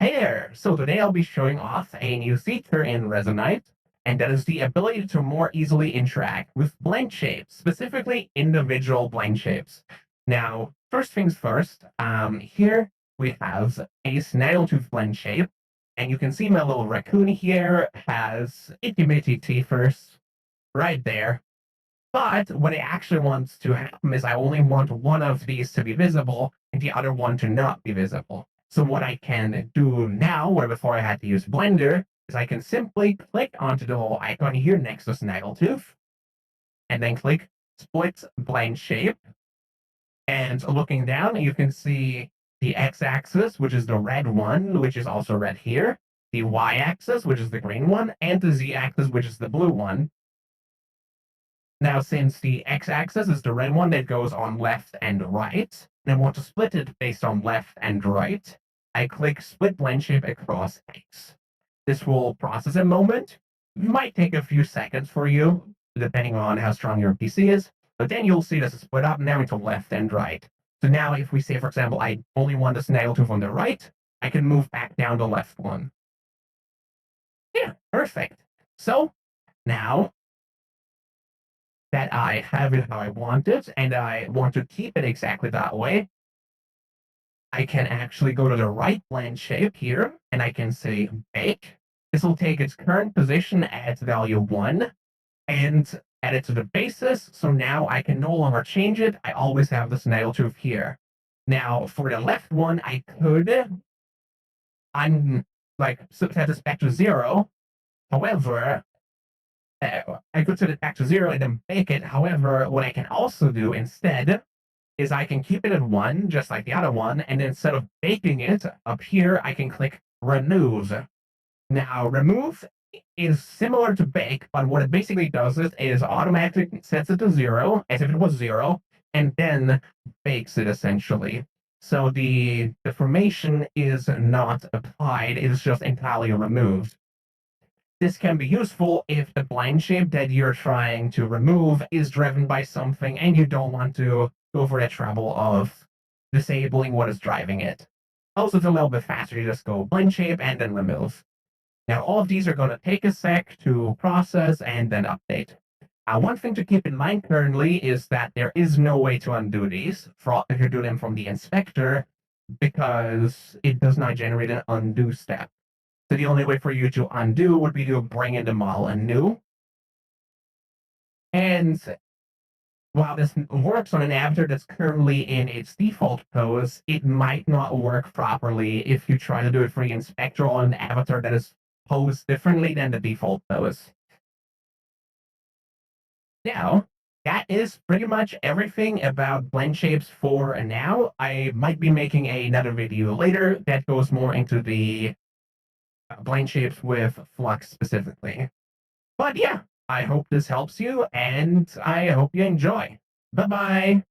Hey there! So today I'll be showing off a new feature in Resonite, and that is the ability to more easily interact with blend shapes, specifically individual blend shapes. Now, first things first, here we have a snaggletooth blend shape, and you can see my little raccoon here has itty bitty teethers right there. But what I actually want to happen is I only want one of these to be visible and the other one to not be visible. So what I can do now, where before I had to use Blender, is I can simply click onto the little icon here next to Snaggletooth, and then click Split Blend Shape. And looking down, you can see the x-axis, which is the red one, which is also red here, the y-axis, which is the green one, and the z-axis, which is the blue one. Now, since the x-axis is the red one that goes on left and right, and I want to split it based on left and right, I click Split Blend Shape across X. This will process a moment. It might take a few seconds for you, depending on how strong your PC is, but then you'll see this is split up now into left and right. So now if we say, for example, I only want the snaggletooth on the right, I can move back down the left one. Yeah, perfect. So now that I have it how I want it, and I want to keep it exactly that way, I can actually go to the right blend shape here, and I can say bake. This will take its current position at value 1 and add it to the basis, so now I can no longer change it. I always have the snaggletooth here. Now, for the left one, I could set this back to 0. However, I could set it back to 0 and then bake it. However, what I can also do instead is I can keep it at 1, just like the other one, and instead of baking it up here, I can click remove. Now, remove is similar to bake, but what it basically does is automatically sets it to 0, as if it was 0, and then bakes it essentially. So the deformation is not applied, it is just entirely removed. This can be useful if the blind shape that you're trying to remove is driven by something and you don't want to go for the trouble of disabling what is driving it. Also, it's a little bit faster. You just go blind shape and then remove. Now, all of these are going to take a sec to process and then update. One thing to keep in mind currently is that there is no way to undo these if you do them from the inspector, because it does not generate an undo step. So the only way for you to undo would be to bring in the model anew. And while this works on an avatar that's currently in its default pose, it might not work properly if you try to do it for the inspector on an avatar that is posed differently than the default pose. Now, that is pretty much everything about blend shapes for now. I might be making another video later that goes more into the blend shapes with Flux specifically. But yeah, I hope this helps you, and I hope you enjoy. Bye-bye.